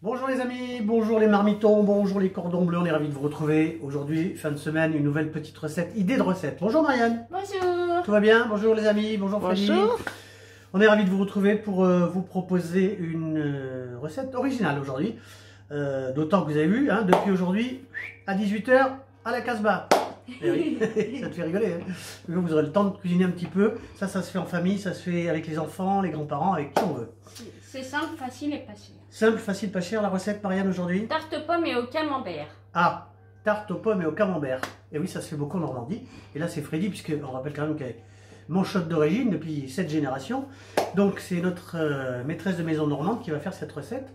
Bonjour les amis, bonjour les marmitons, bonjour les cordons bleus, on est ravis de vous retrouver. Aujourd'hui, fin de semaine, une nouvelle petite recette, idée de recette. Bonjour Marianne. Bonjour. Tout va bien? Bonjour les amis, bonjour Freddy. Bonjour. On est ravis de vous retrouver pour vous proposer une recette originale aujourd'hui. D'autant que vous avez vu, hein, depuis aujourd'hui, à 18 h, à la Casbah. Eh oui, ça te fait rigoler. Hein. Vous aurez le temps de cuisiner un petit peu. Ça se fait en famille, ça se fait avec les enfants, les grands-parents, avec qui on veut. C'est simple, facile et pas cher. Simple, facile, pas cher la recette, Marianne, aujourd'hui? Tarte aux pommes et au camembert. Ah, tarte aux pommes et au camembert. Et oui, ça se fait beaucoup en Normandie. Et là, c'est Freddy, puisqu'on rappelle quand même qu'elle est manchotte d'origine depuis 7 générations. Donc, c'est notre maîtresse de maison normande qui va faire cette recette.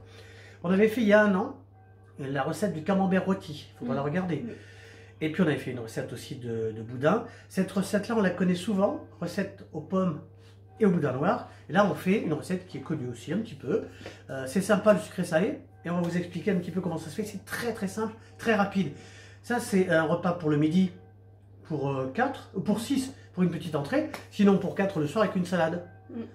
On avait fait il y a 1 an la recette du camembert rôti. Il faudra la regarder. Et puis, on avait fait une recette aussi de boudin. Cette recette-là, on la connaît souvent. Recette aux pommes et au boudin noir. Et là, on fait une recette qui est connue aussi un petit peu. C'est sympa le sucré salé. Et on va vous expliquer un petit peu comment ça se fait. C'est très très simple, très rapide. Ça, c'est un repas pour le midi, pour 4, pour 6, pour une petite entrée. Sinon, pour 4 le soir avec une salade.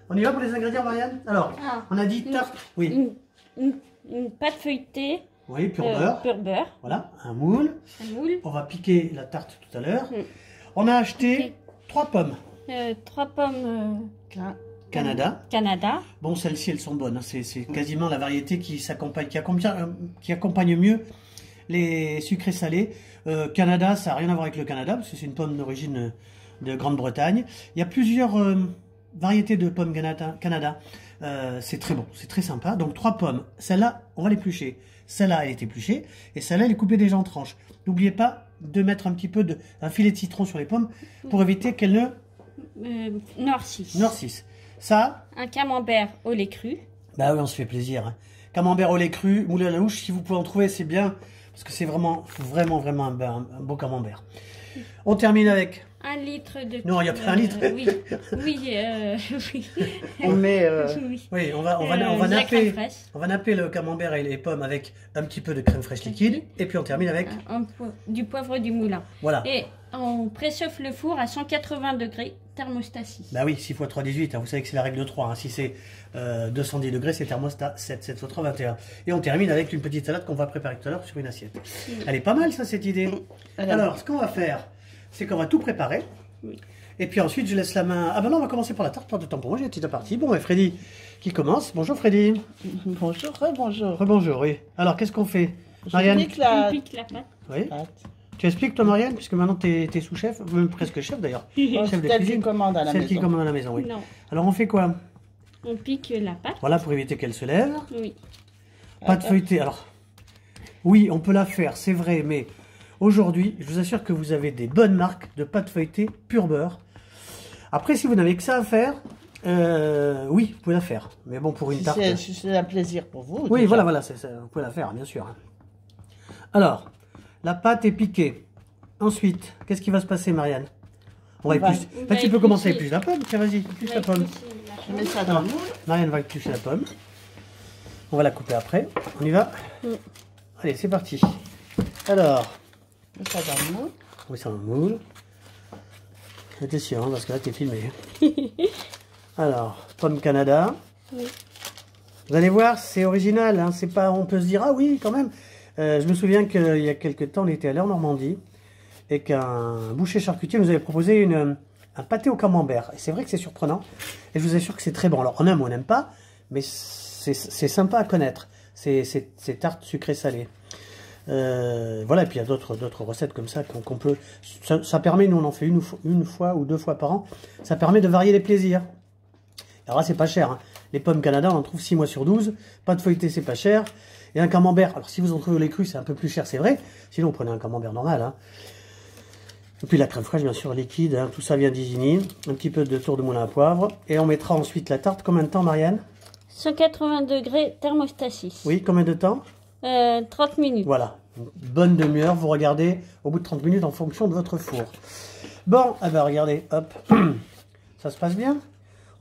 On y va pour les ingrédients, Marianne? Alors, on a dit tarte. Oui. Une pâte feuilletée. Oui, pur beurre. Pur beurre. Voilà, un moule. Un moule. On va piquer la tarte tout à l'heure. On a acheté 3 pommes. 3 pommes Canada. Canada. Bon, celles-ci, elles sont bonnes. Hein. C'est quasiment la variété qui accompagne mieux les sucrés salés. Canada, ça n'a rien à voir avec le Canada, parce que c'est une pomme d'origine de Grande-Bretagne. Il y a plusieurs variétés de pommes Canada. C'est très bon, c'est très sympa. Donc 3 pommes. Celle-là, on va l'éplucher. Celle-là, elle est épluchée. Et celle-là, elle est coupée déjà en tranches. N'oubliez pas de mettre un petit peu un filet de citron sur les pommes pour éviter qu'elles ne noircissent. Ça, un camembert au lait cru. Bah oui, on se fait plaisir. Hein. Camembert au lait cru, moulé à la louche, si vous pouvez en trouver, c'est bien. Parce que c'est vraiment un beau camembert. On termine avec 1 litre de... Non, il n'y a pas 1 litre. Oui, oui. On met... Oui. Oui, on va napper le camembert et les pommes avec un petit peu de crème fraîche liquide. Et puis on termine avec... Du poivre du moulin. Voilà. Et on préchauffe le four à 180 degrés, thermostat 6. Bah oui, 6 x 3, 18. Hein, vous savez que c'est la règle de 3. Hein. Si c'est 210 degrés, c'est thermostat 7. 7 x 3, 21. Et on termine avec une petite salade qu'on va préparer tout à l'heure sur une assiette. Elle est pas mal, ça, cette idée. Alors, ce qu'on va faire, c'est qu'on va tout préparer. Et puis ensuite, je laisse la main... Ah ben non, on va commencer par la tarte, pas de temps pour moi, j'ai une petite partie. Bon, et Freddy qui commence. Bonjour Freddy. Bonjour, rebonjour. Rebonjour, oui. Alors, qu'est-ce qu'on fait, Marianne? On pique la pâte. Oui. Tu expliques toi, Marianne, puisque maintenant tu es sous-chef, même presque chef d'ailleurs. Chef de Celle cuisine. qui commande à la maison. Celle qui commande à la maison, oui. Non. Alors on fait quoi? On pique la pâte. Voilà, pour éviter qu'elle se lève. Oui. Pâte feuilletée. Alors, oui, on peut la faire, c'est vrai, mais aujourd'hui, je vous assure que vous avez des bonnes marques de pâte feuilletée pur beurre. Après, si vous n'avez que ça à faire, oui, vous pouvez la faire. Mais bon, pour une tarte... C'est un plaisir pour vous. Oui, déjà. voilà, vous pouvez la faire, bien sûr. Alors, la pâte est piquée. Ensuite, qu'est-ce qui va se passer, Marianne? On va éplucher. Tu peux commencer à éplucher la pomme. Tiens, vas-y, épluche la pomme. Je mets ça dans le moule. Marianne va éplucher la pomme. On va la couper après. On y va? Allez, c'est parti. Alors, Je mets ça dans le moule. on met ça dans le moule. Attention, hein, parce que là, t'es filmé. Alors, pomme Canada. Vous allez voir, c'est original. Hein, c'est pas, on peut se dire, ah oui, quand même. Je me souviens qu'il y a quelques temps, on était allé en Normandie et qu'un boucher charcutier nous avait proposé un pâté au camembert. Et c'est vrai que c'est surprenant. Et je vous assure que c'est très bon. Alors, on aime ou on n'aime pas, mais c'est sympa à connaître. Ces tartes sucrées salées. Voilà, et puis il y a d'autres recettes comme ça qu'on peut... Ça permet, nous on en fait une fois ou 2 fois par an. Ça permet de varier les plaisirs. Alors là, c'est pas cher. Hein. Les pommes Canada, on en trouve 6 mois sur 12. Pâte feuilletée, c'est pas cher. Et un camembert, alors si vous en trouvez au lait cru, c'est un peu plus cher, c'est vrai. Sinon, vous prenez un camembert normal. Hein. Et puis la crème fraîche, bien sûr, liquide. Hein. Tout ça vient d'Isigny. Un petit peu de tour de moulin à poivre. Et on mettra ensuite la tarte. Combien de temps, Marianne? 180 degrés, thermostat 6. Oui, combien de temps? 30 minutes. Voilà, une bonne demi-heure. Vous regardez au bout de 30 minutes en fonction de votre four. Bon, eh ben regardez, hop. Ça se passe bien?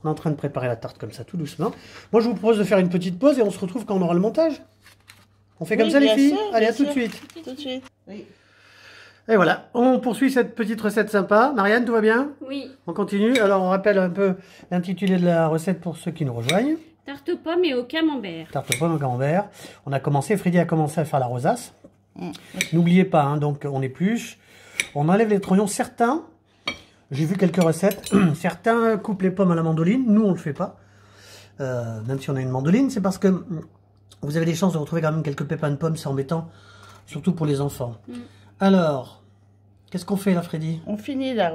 On est en train de préparer la tarte comme ça, tout doucement. Moi, je vous propose de faire une petite pause et on se retrouve quand on aura le montage. On fait comme ça, les filles? Allez, à tout de suite. Tout de suite. Oui. Et voilà, on poursuit cette petite recette sympa. Marianne, tout va bien? Oui. On continue. Alors, on rappelle un peu l'intitulé de la recette pour ceux qui nous rejoignent. Tarte aux pommes et au camembert. Tarte aux pommes au camembert. On a commencé, Freddy a commencé à faire la rosace. N'oubliez pas, hein, donc on épluche. On enlève les trognons. Certains, j'ai vu quelques recettes, certains coupent les pommes à la mandoline. Nous, on ne le fait pas. Même si on a une mandoline, c'est parce que vous avez des chances de retrouver quand même quelques pépins de pommes, c'est embêtant. Surtout pour les enfants. Alors, qu'est-ce qu'on fait là, Freddy? On finit la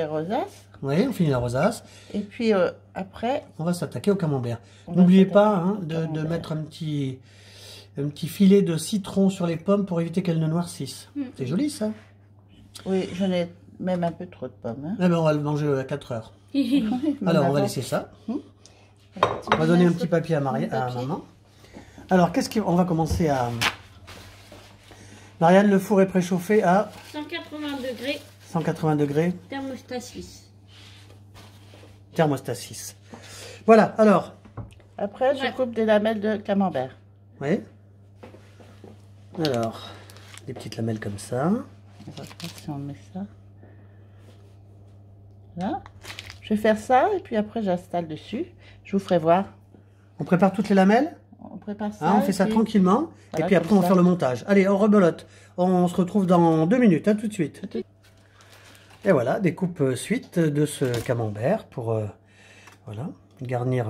rosace. Oui, on finit la rosace. Et puis après... On va s'attaquer au camembert. On va N'oubliez s'attaquer pas hein, au de camembert. mettre un petit filet de citron sur les pommes pour éviter qu'elles ne noircissent. C'est joli ça. Oui, j'en ai même un peu trop de pommes. Hein. Eh ben, on va le manger à 4 heures. Même Alors, on va avant. laisser ça. On va donner un petit papier à maman. Alors, qu'est-ce qu'on va commencer à... Marianne, le four est préchauffé à 180 degrés, 180 degrés, thermostat 6. thermostat 6. Voilà, alors, Après, je coupe des lamelles de camembert. oui. Alors, des petites lamelles comme ça. On va voir si on met ça. Là. Je vais faire ça et puis après j'installe dessus. Je vous ferai voir. On prépare toutes les lamelles. On prépare ça. Hein, on fait ça et puis- tranquillement. Voilà, et puis après, comme on va ça. faire le montage. Allez, on rebelote. On se retrouve dans 2 minutes. À tout de suite. Et voilà, découpe suite de ce camembert pour voilà, garnir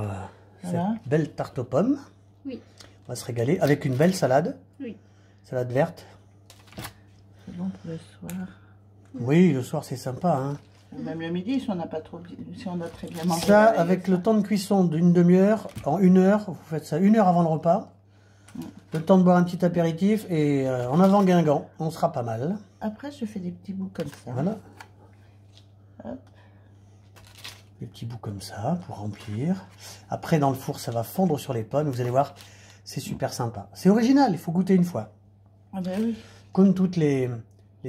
Voilà. cette belle tarte aux pommes. Oui. On va se régaler avec une belle salade. Oui. Salade verte. C'est bon pour le soir. Oui, le soir, c'est sympa. Hein. Ou même le midi si on n'a pas trop, si on a très bien mangé. Ça, la veille, avec ça. le temps de cuisson d'une demi-heure, en 1 heure, vous faites ça 1 heure avant le repas. Le temps de boire un petit apéritif et en avant Guingamp, on sera pas mal. Après, je fais des petits bouts comme ça. Voilà. Hop. Des petits bouts comme ça pour remplir. Après, dans le four, ça va fondre sur les pommes. Vous allez voir, c'est super sympa. C'est original, il faut goûter une fois. Ah ben oui. Comme toutes les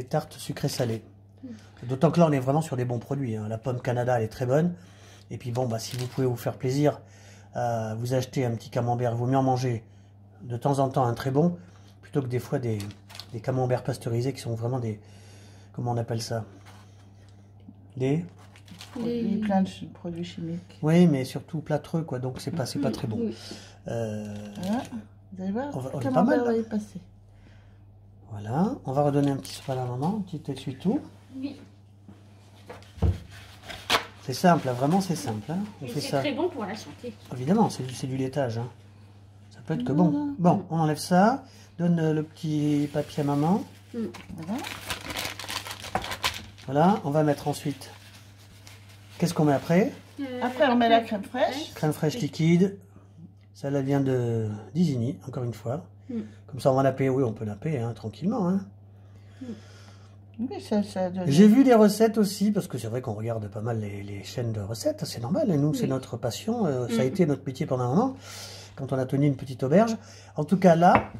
tartes sucrées salées. D'autant que là, on est vraiment sur des bons produits. Hein. La pomme Canada, elle est très bonne. Et puis bon, bah, si vous pouvez vous faire plaisir, vous achetez un petit camembert. Il vaut mieux en manger de temps en temps un très bon, plutôt que des fois des camemberts pasteurisés qui sont vraiment des... Comment on appelle ça? Des... Plein de produits chimiques. Oui, mais surtout plâtreux, quoi. Donc c'est pas très bon. Oui. Voilà. Vous allez voir, On le est pas camembert mal, là. va y passer. Voilà, on va redonner un petit soin à la maman, un petit essuie-tout. Oui. C'est simple, hein, vraiment c'est simple. Hein. On Et fait c'est ça. très bon pour la santé. Évidemment, c'est du laitage. Hein. Ça peut être que Voilà. bon. Bon, on enlève ça, donne le petit papier à maman. Voilà. Voilà, on va mettre ensuite. Qu'est-ce qu'on met après? Après, on met la crème fraîche. Crème fraîche liquide. Ça, elle vient de d'Isigny, encore une fois. Comme ça, on va napper. Oui, on peut napper hein, tranquillement. Hein. Oui, ça donne... J'ai vu des recettes aussi, parce que c'est vrai qu'on regarde pas mal les chaînes de recettes, c'est normal, et nous c'est notre passion, ça a été notre métier pendant un moment, quand on a tenu une petite auberge. En tout cas là,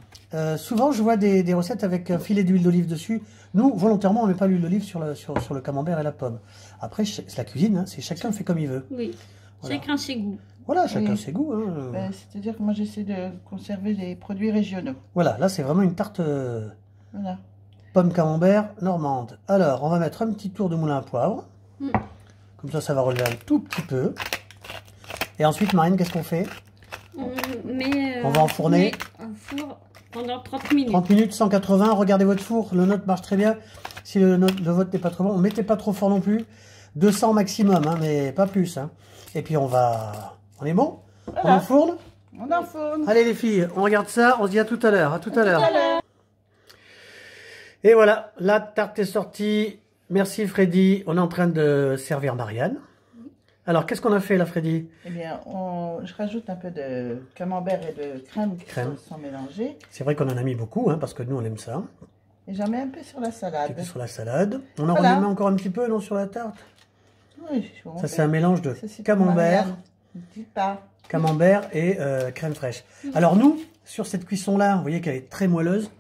souvent je vois des recettes avec un filet d'huile d'olive dessus. Nous, volontairement, on ne met pas l'huile d'olive sur le camembert et la pomme. Après, c'est la cuisine, hein, c'est chacun fait comme il veut. Oui. Voilà. Chacun ses goûts. Voilà, chacun Oui. ses goûts. Hein. Ben, c'est-à-dire que moi, j'essaie de conserver les produits régionaux. Voilà, là c'est vraiment une tarte Voilà. pomme camembert normande. Alors, on va mettre un petit tour de moulin à poivre. Comme ça, ça va relever un tout petit peu. Et ensuite, Marine, qu'est-ce qu'on fait? On va enfourner. au four pendant 30 minutes. 30 minutes, 180, regardez votre four, le nôtre marche très bien. Si le vôtre n'est pas trop bon, mettez pas trop fort non plus. 200 maximum, hein, mais pas plus. Hein. Et puis on va... On est bon? Voilà. On enfourne? On enfourne. Allez les filles, on regarde ça, on se dit à tout à l'heure. À tout à l'heure. Et voilà, la tarte est sortie. Merci Freddy. On est en train de servir Marianne. Alors, qu'est-ce qu'on a fait là, Freddy? Eh bien, je rajoute un peu de camembert et de crème qui sont mélangés. C'est vrai qu'on en a mis beaucoup, hein, parce que nous, on aime ça. Et j'en mets un peu sur la salade. Un peu sur la salade. On en Voilà. remet encore un petit peu, non, sur la tarte? Oui, bon, Ça, c'est un mélange de ça, c'est pour camembert, Marianne. Ne dites pas. camembert et crème fraîche. Alors nous, sur cette cuisson-là, vous voyez qu'elle est très moelleuse.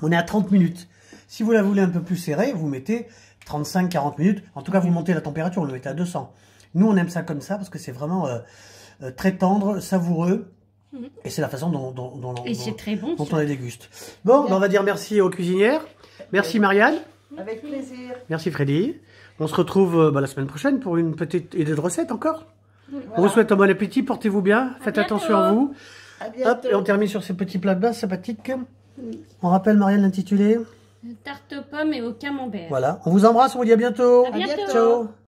On est à 30 minutes. Si vous la voulez un peu plus serrée, vous mettez 35-40 minutes. En tout cas, vous montez la température, vous le mettez à 200. Nous, on aime ça comme ça parce que c'est vraiment très tendre, savoureux. Et c'est la façon dont c'est très bon. on la déguste. Bon, ben, on va dire merci aux cuisinières. Merci Marianne. Avec plaisir. Merci Freddy. On se retrouve la semaine prochaine pour une petite idée de recette encore. On vous souhaite un bon appétit, portez-vous bien, faites bientôt. attention à vous. À bientôt. Hop, et on termine sur ces petits plats de base sympathiques. On rappelle, Marianne, l'intitulé. Tarte aux pommes et au camembert. Voilà, on vous embrasse, on vous dit à bientôt. À bientôt. Ciao.